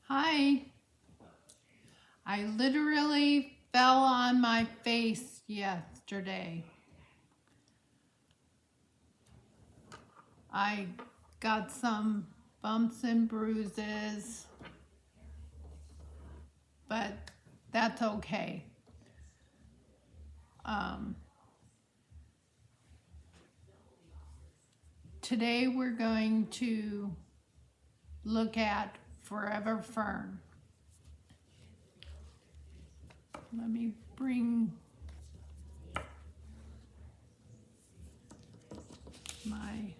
Hi. I literally fell on my face yesterday. I got some bumps and bruises, but that's okay. Today we're going to look at Forever Fern. Let me bring my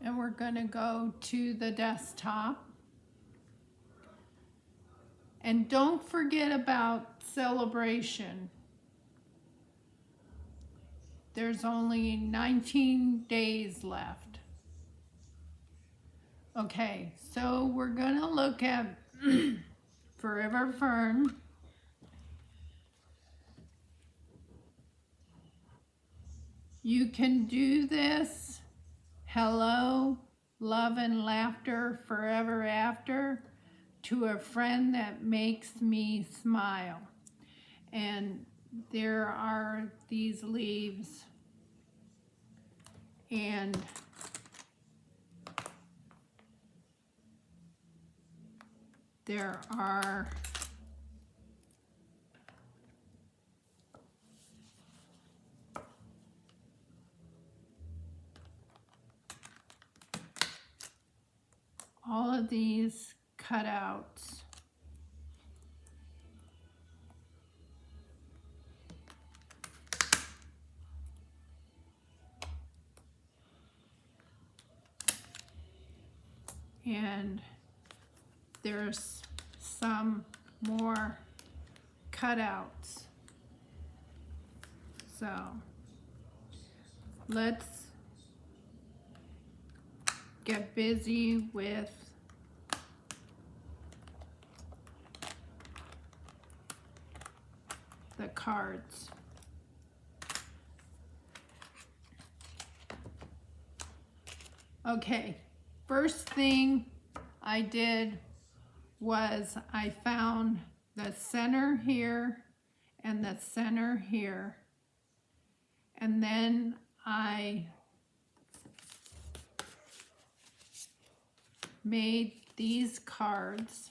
and we're going to go to the desktop. And don't forget about celebration. There's only 19 days left. Okay, so we're gonna look at Forever Fern. You can do this, hello, love and laughter forever after, to a friend that makes me smile. And there are these leaves, and there are all of these cutouts. And there's some more cutouts. So let's get busy with the cards. Okay, first thing I did was I found the center here and the center here, and then I made these cards.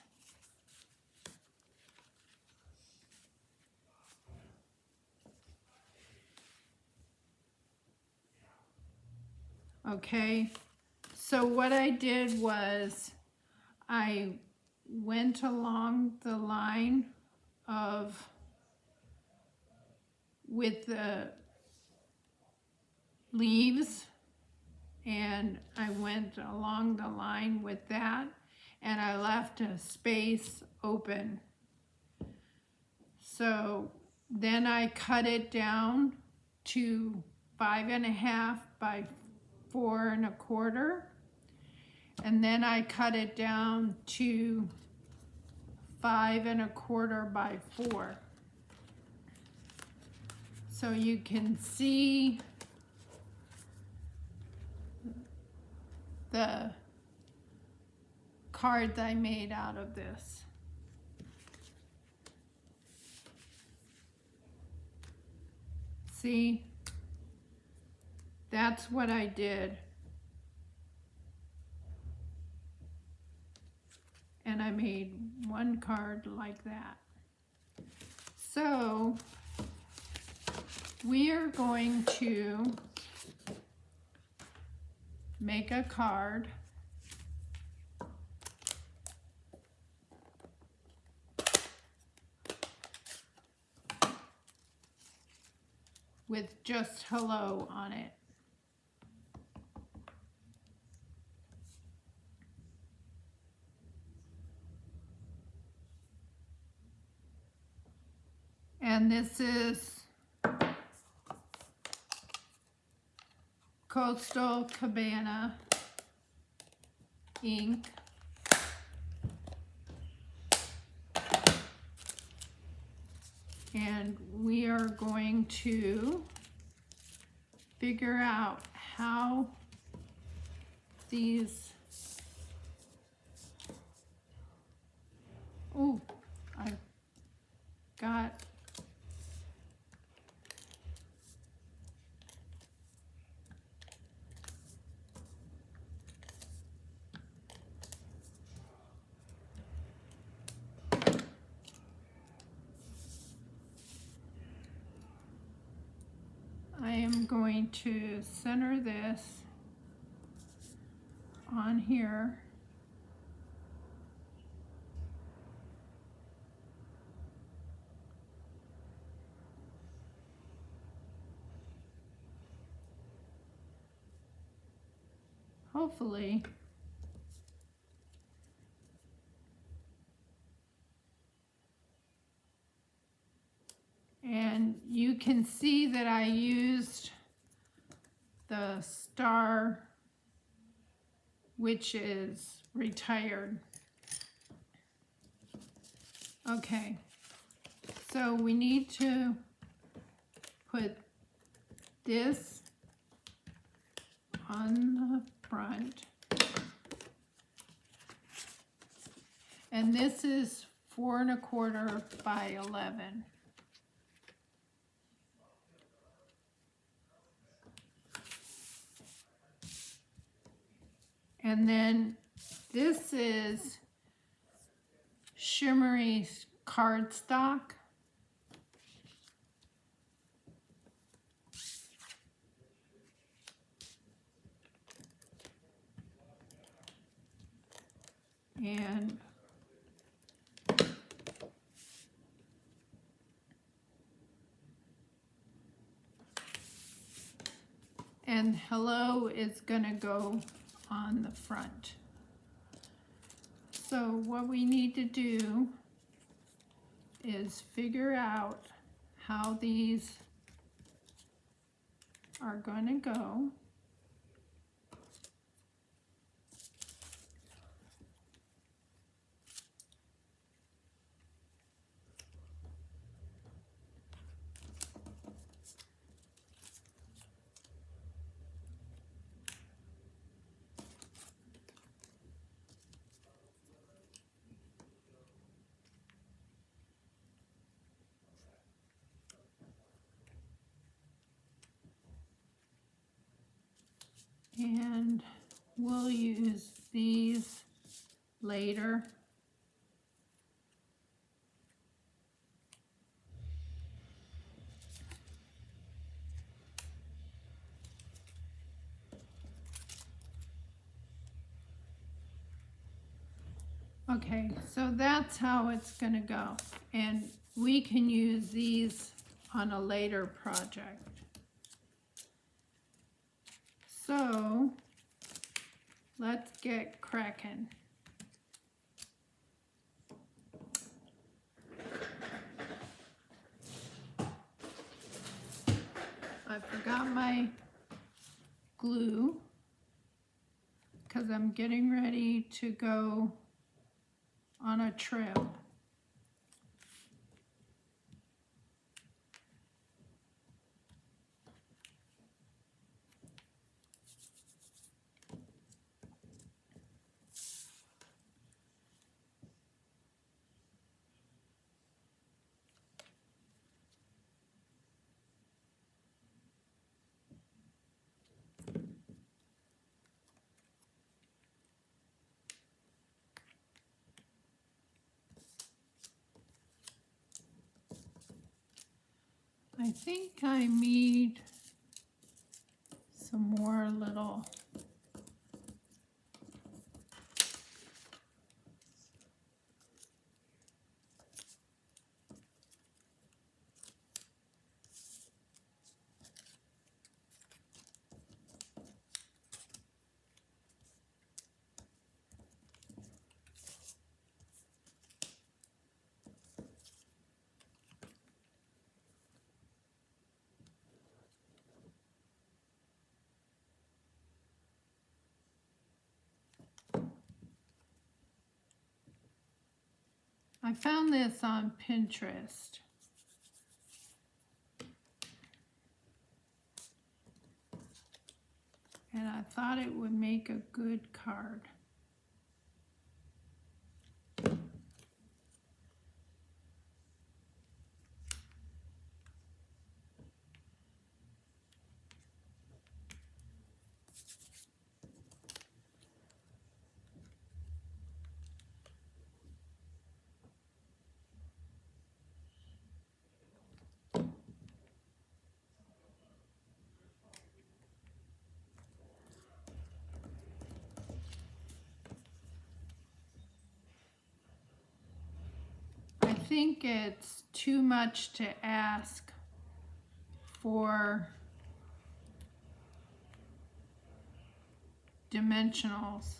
Okay, so what I did was I went along the line of with the leaves, and I went along the line with that, and I left a space open. So then I cut it down to 5.5 by 4.25, and then I cut it down to 5.25 by 4. So you can see the cards I made out of this. See? That's what I did. And I made one card like that. So we are going to make a card with just hello on it. And this is Coastal Cabana ink. And we are going to figure out how these. Oh, I got I am going to center this on here. Hopefully. And you can see that I used the star, which is retired. Okay, so we need to put this on the front. And this is 4 1/4 by 11. And then this is shimmery cardstock. And hello is gonna go on the front. So what we need to do is figure out how these are going to go. And we'll use these later. Okay, so that's how it's going to go. And we can use these on a later project. So let's get cracking. I forgot my glue because I'm getting ready to go on a trip. I think I need some more little I found this on Pinterest. and I thought it would make a good card. I think it's too much to ask for dimensionals,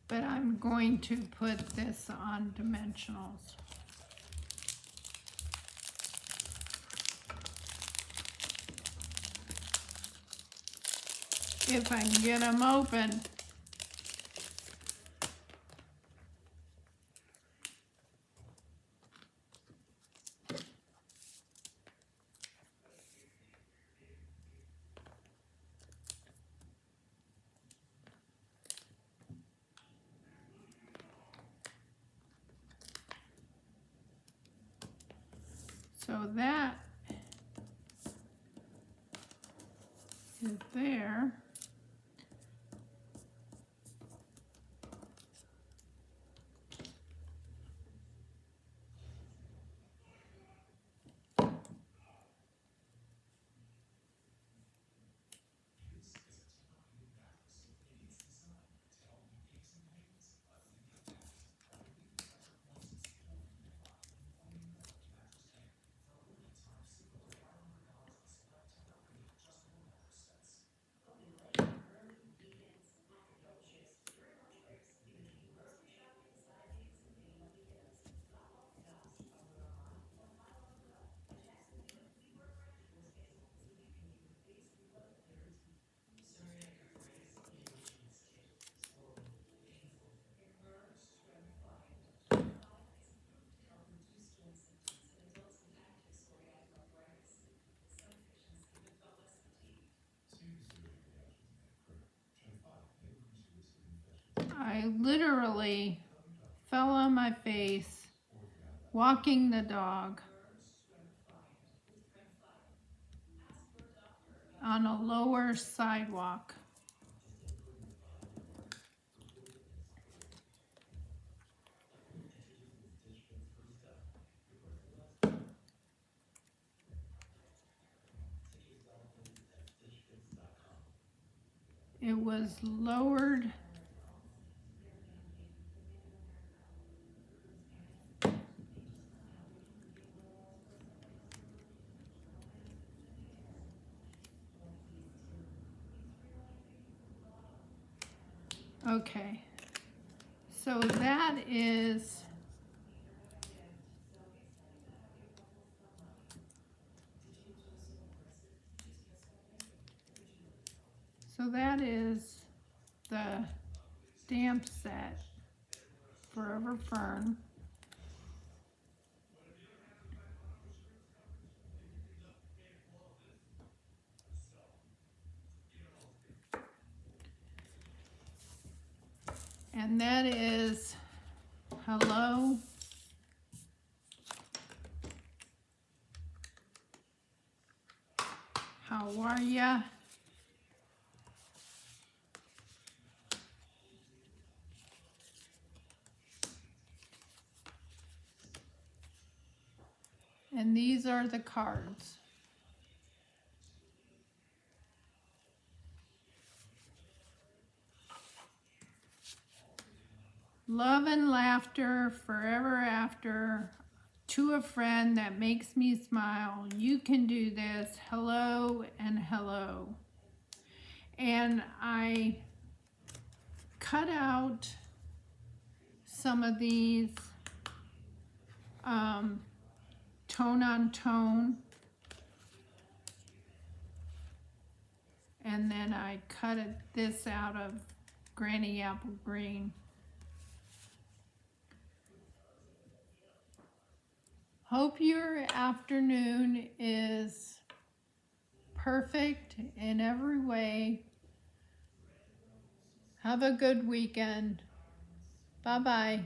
but I'm going to put this on dimensionals. If I can get them open. So that is there. I literally fell on my face walking the dog on a lower sidewalk. It was lowered. Okay, so that is the stamp set, Forever Fern. And that is hello. How are ya? And these are the cards. Love and laughter forever after. To a friend that makes me smile. You can do this. Hello and hello. And I cut out some of these tone on tone. And then I cut this out of Granny Apple Green. Hope your afternoon is perfect in every way. Have a good weekend. Bye-bye.